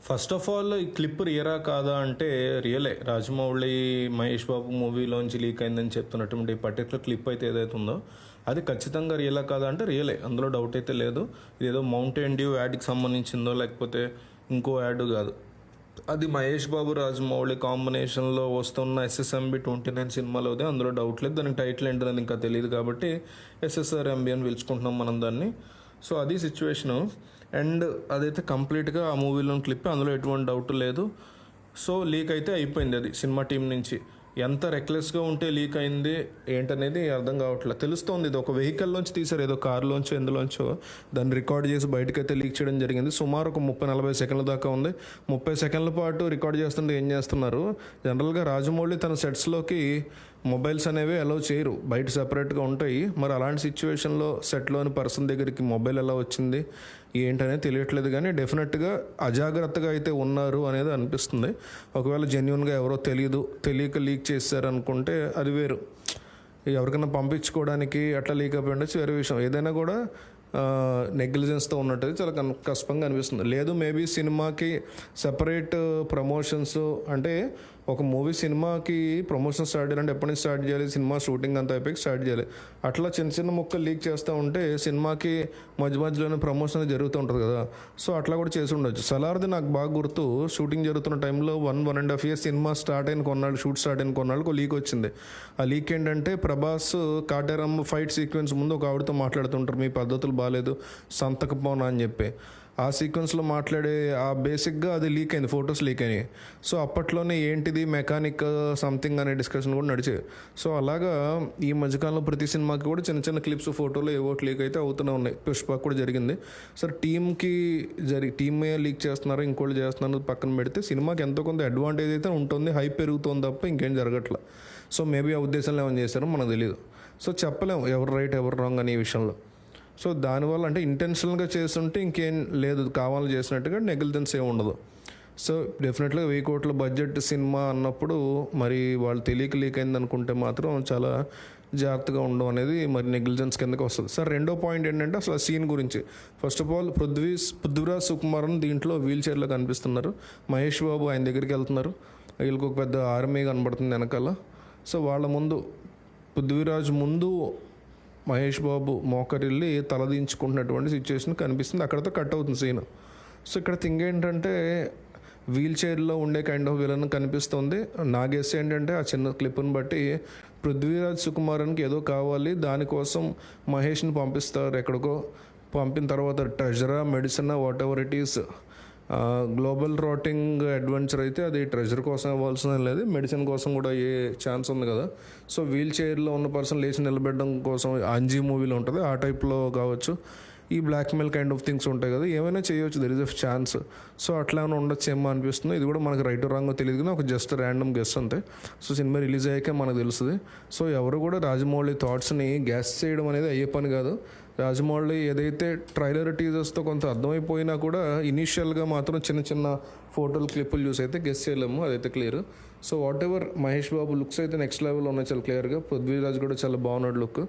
First of all ఈ clip రియరా కాదా అంటే రియలే. రాజమౌళి మహేష్ బాబు మూవీలోంచి లీక్ అయిందని చెప్తున్నటువంటి ఈ పర్టికులర్ క్లిప్ అయితే ఏదైతే ఉందో అది ఖచ్చితంగా రియలా కాదా అంటే రియలే, అందులో డౌట్ అయితే లేదు. ఇదేదో మౌంటైన్ డ్యూ యాడ్కి సంబంధించిందో లేకపోతే ఇంకో యాడ్ కాదు. అది మహేష్ బాబు రాజమౌళి కాంబినేషన్లో వస్తున్న SSMB 29 సినిమాలోదే, అందులో డౌట్ లేదు. దానికి టైటిల్ ఏంటనేది ఇంకా తెలియదు కాబట్టి SSRMB అని పిలుచుకుంటున్నాం మనం దాన్ని. సో అది సిచ్యువేషను. అండ్ అదైతే కంప్లీట్గా ఆ మూవీలోని క్లిప్, అందులో ఎటువంటి డౌట్ లేదు. సో లీక్ అయితే అయిపోయింది అది సినిమా టీం నుంచి. ఎంత రెక్లెస్గా ఉంటే లీక్ అయింది ఏంటనేది అర్థం కావట్లేదు. తెలుస్తోంది ఇది ఒక వెహికల్లోంచి తీసారు, ఏదో కారులోంచో ఎందులోంచో దాన్ని రికార్డ్ చేసి బయటకైతే లీక్ చేయడం జరిగింది. సుమారు ఒక 30-40 సెకండ్ల దాకా ఉంది. 30 సెకండ్ల పాటు రికార్డ్ చేస్తుంటే ఏం చేస్తున్నారు, జనరల్గా రాజమౌళి తన సెట్స్లోకి మొబైల్స్ అనేవి అలౌ చేయరు, బయట సపరేట్గా ఉంటాయి. మరి అలాంటి సిచ్యువేషన్లో సెట్లోని పర్సన్ దగ్గరికి మొబైల్ ఎలా వచ్చింది ఏంటనేది తెలియట్లేదు. కానీ డెఫినెట్గా అజాగ్రత్తగా అయితే ఉన్నారు అనేది అనిపిస్తుంది. ఒకవేళ జెన్యున్గా ఎవరో తెలియక లీక్ చేశారనుకుంటే అది వేరు. ఎవరికైనా పంపించుకోవడానికి అట్లా లీక్ అయిపోయి ఉండొచ్చు, వేరే విషయం. ఏదైనా కూడా నెగ్లిజెన్స్తో ఉన్నట్టు చాలా కష్టంగా అనిపిస్తుంది. లేదు మేబీ సినిమాకి సెపరేట్ ప్రమోషన్స్, అంటే ఒక మూవీ సినిమాకి ప్రమోషన్ స్టార్ట్ చేయాలంటే ఎప్పటి నుంచి స్టార్ట్ చేయాలి, సినిమా షూటింగ్ అంతా అయిపోయి స్టార్ట్ చేయాలి. అట్లా చిన్న చిన్న ముక్కలు లీక్ చేస్తూ ఉంటే సినిమాకి మధ్యలోనే ప్రమోషన్ జరుగుతూ ఉంటుంది కదా. సో అట్లా కూడా చేసి ఉండొచ్చు. సలార్ది నాకు బాగా గుర్తు, షూటింగ్ జరుగుతున్న టైంలో 1.5 years సినిమా స్టార్ట్ అయిన కొన్నాళ్ళు, షూట్ స్టార్ట్ అయిన కొన్నాళ్ళకు ఒక లీక్ వచ్చింది. ఆ లీక్ ఏంటంటే ప్రభాస్ కాటేరమ్మ ఫైట్ సీక్వెన్స్ ముందు ఒక ఆవిడతో మాట్లాడుతుంటారు, మీ పద్ధతులు బాగాలేదు సంతకపోనా అని చెప్పి. ఆ సీక్వెన్స్లో మాట్లాడే ఆ బేసిక్గా అది లీక్ అయింది, ఫొటోస్ లీక్ అయినాయి. సో అప్పట్లోనే ఏంటిది మెకానిక్ సంథింగ్ అనే డిస్కషన్ కూడా నడిచేది. సో అలాగా ఈ మధ్యకాలంలో ప్రతి సినిమాకి కూడా చిన్న చిన్న క్లిప్స్ ఫోటోలు ఏవో లీక్ అయితే అవుతూనే ఉన్నాయి. పుష్ప కూడా జరిగింది. సరే టీమే లీక్ చేస్తున్నారు, ఇంకోళ్ళు చేస్తున్నారు పక్కన పెడితే సినిమాకి ఎంతో కొంత అడ్వాంటేజ్ అయితే ఉంటుంది, హైప్ పెరుగుతుంది తప్ప ఇంకేం జరగట్లా. సో మేబీ ఆ ఉద్దేశంలో ఏమైనా చేశారో మనకు తెలియదు. సో చెప్పలేము ఎవరు రైట్ ఎవరు రాంగ్ అనే ఈ విషయంలో. సో దానివల్ల అంటే ఇంటెన్షనల్గా చేస్తుంటే ఇంకేం లేదు, కావాలని చేసినట్టుగా నెగ్లిజెన్స్ ఏమి ఉండదు. సో డెఫినెట్గా 1000 కోట్ల బడ్జెట్ సినిమా అన్నప్పుడు మరి వాళ్ళు తెలియక లీక్ అయింది అనుకుంటే మాత్రం చాలా జాగ్రత్తగా ఉండడం అనేది మరి నెగ్లిజెన్స్ కిందకి వస్తుంది. సార్ రెండో పాయింట్ ఏంటంటే అసలు ఆ సీన్ గురించి. First of all Prithviraj Sukumaran దీంట్లో వీల్ చైర్లో కనిపిస్తున్నారు. మహేష్ బాబు ఆయన దగ్గరికి వెళ్తున్నారు, వీళ్ళకి ఒక పెద్ద ఆర్మీ కనబడుతుంది వెనకాల. సో వాళ్ళ ముందు పృథ్వీరాజ్ ముందు మహేష్ బాబు మోకరిల్లి తలదించుకుంటున్నటువంటి సిచ్యువేషన్ కనిపిస్తుంది. అక్కడతో కట్ అవుతుంది సీన్. సో ఇక్కడ థింగ్ ఏంటంటే వీల్ చైర్లో ఉండే కైండ్ ఆఫ్ విలన్ కనిపిస్తుంది. నా గెస్ ఏంటంటే ఆ చిన్న క్లిప్ని బట్టి పృథ్వీరాజ్ సుకుమారన్కి ఏదో కావాలి, దానికోసం మహేష్ని పంపిస్తారు ఎక్కడికో. పంపిన తర్వాత ట్రెజరా medicine whatever it is, global rating adventure అయితే అది ట్రెజర్ కోసం ఇవ్వాల్సిన లేదు, మెడిసిన్ కోసం కూడా అయ్యే ఛాన్స్ ఉంది కదా. సో వీల్ చైర్లో ఉన్న పర్సన్ లేచి నిలబెట్టడం కోసం అంజీ మూవీలో ఉంటుంది, ఆ టైప్లో కావచ్చు. ఈ బ్లాక్మెయిల్ కైండ్ ఆఫ్ థింగ్స్ ఉంటాయి కదా, ఏమైనా చేయవచ్చు, there is a chance. So అట్లా ఏమైనా ఉండొచ్చేమో అనిపిస్తుంది. ఇది కూడా మనకు రైట్ రాంగో తెలియదు కానీ ఒక జస్ట్ ర్యాండమ్ గెస్ అంతే. సో సినిమా రిలీజ్ అయ్యాకే మనకు తెలుస్తుంది. సో ఎవరు కూడా రాజమౌళి థాట్స్ని గ్యాస్ చేయడం అనేది అయ్యే పని కాదు. రాజమౌళి ఏదైతే ట్రైలర్ టీజర్స్తో కొంత అర్థమైపోయినా కూడా ఇనీషియల్గా మాత్రం చిన్న చిన్న ఫోటోలు క్లిప్పులు చూసి అయితే గెస్ చేయలేము, అదైతే clear. So what ever Mahesh Babu looks అయితే నెక్స్ట్ లెవెల్లో ఉన్నాయి చాలా క్లియర్గా. పృథ్వీరాజ్ కూడా చాలా బాగున్నాడు లుక్.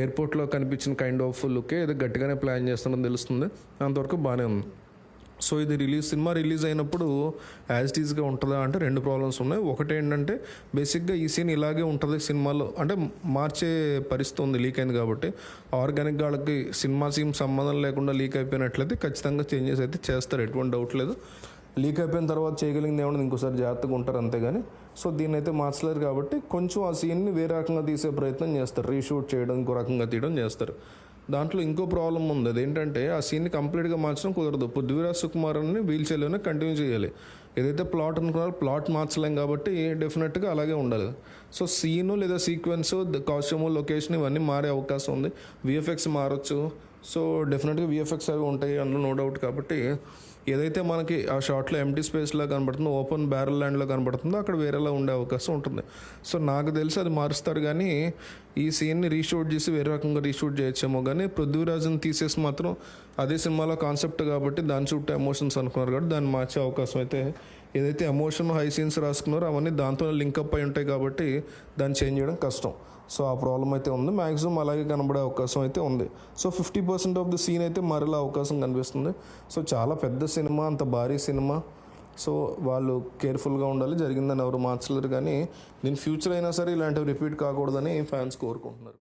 ఎయిర్పోర్ట్లో కనిపించిన కైండ్ ఆఫ్ లుక్కే ఏదో గట్టిగానే ప్లాన్ చేస్తున్నారని తెలుస్తుంది. అంతవరకు బాగానే ఉంది. సో ఇది సినిమా రిలీజ్ అయినప్పుడు యాజ్ టీజ్గా ఉంటుందా అంటే రెండు ప్రాబ్లమ్స్ ఉన్నాయి. ఒకటి ఏంటంటే బేసిక్గా ఈ సీన్ ఇలాగే ఉంటుంది సినిమాలో, అంటే మార్చే పరిస్థితి ఉంది లీక్ అయింది కాబట్టి. ఆర్గానిక్గా వాళ్ళకి సినిమా సీన్ సంబంధం లేకుండా లీక్ అయిపోయినట్లయితే ఖచ్చితంగా చేంజెస్ అయితే చేస్తారు, ఎటువంటి డౌట్ లేదు. లీక్ అయిపోయిన తర్వాత చేయగలిగింది ఏమన్నా ఇంకోసారి జాగ్రత్తగా ఉంటారు అంతేగాని. సో దీన్ని అయితే మార్చలేరు కాబట్టి కొంచెం ఆ సీన్ని వేరే రకంగా తీసే ప్రయత్నం చేస్తారు, రీషూట్ చేయడం, ఇంకో రకంగా తీయడం చేస్తారు. దాంట్లో ఇంకో ప్రాబ్లం ఉంది, అదేంటంటే ఆ సీన్ని కంప్లీట్గా మార్చడం కుదరదు. పృథ్వీరాజ్ సుకుమారన్ని వీల్ చైర్లోనే కంటిన్యూ చేయాలి. ఏదైతే ప్లాట్ అనుకున్నారో ప్లాట్ మార్చలేం కాబట్టి డెఫినెట్గా అలాగే ఉండాలి. సో సీను లేదా సీక్వెన్స్, కాస్ట్యూము, లొకేషన్ ఇవన్నీ మారే అవకాశం ఉంది. VFX మారచ్చు. సో డెఫినెట్గా VFX అవి ఉంటాయి అందులో నో డౌట్. కాబట్టి ఏదైతే మనకి ఆ షాట్లో ఎంటీ స్పేస్లో కనబడుతుందో, ఓపెన్ బ్యారల్ ల్యాండ్లో కనబడుతుందో అక్కడ వేరేలా ఉండే అవకాశం ఉంటుంది. సో నాకు తెలిసి అది మారుస్తారు కానీ ఈ సీన్ని రీషూట్ చేసి వేరే రకంగా రీషూట్ చేయొచ్చేమో. కానీ పృథ్వీరాజ్ని తీసేసి మాత్రం అదే సినిమాలో కాన్సెప్ట్ కాబట్టి దాని చుట్టూ ఎమోషన్స్ అనుకున్నారు కాబట్టి దాన్ని మార్చే అవకాశం అయితే, ఏదైతే ఎమోషన్ హై సీన్స్ రాసుకున్నారో అవన్నీ దాంతో లింకప్ అయి ఉంటాయి కాబట్టి దాన్ని చేంజ్ చేయడం కష్టం. సో ఆ ప్రాబ్లం అయితే ఉంది. మ్యాక్సిమం అలాగే కనబడే అవకాశం అయితే ఉంది. సో 50% ఆఫ్ ద సీన్ అయితే మరలా అవకాశం కనిపిస్తుంది. సో చాలా పెద్ద సినిమా, అంత భారీ సినిమా, సో వాళ్ళు కేర్ఫుల్గా ఉండాలి. జరిగిందని ఎవరు మార్చలేరు, కానీ దీని ఫ్యూచర్ అయినా సరే ఇలాంటివి రిపీట్ కాకూడదని ఫ్యాన్స్ కోరుకుంటున్నారు.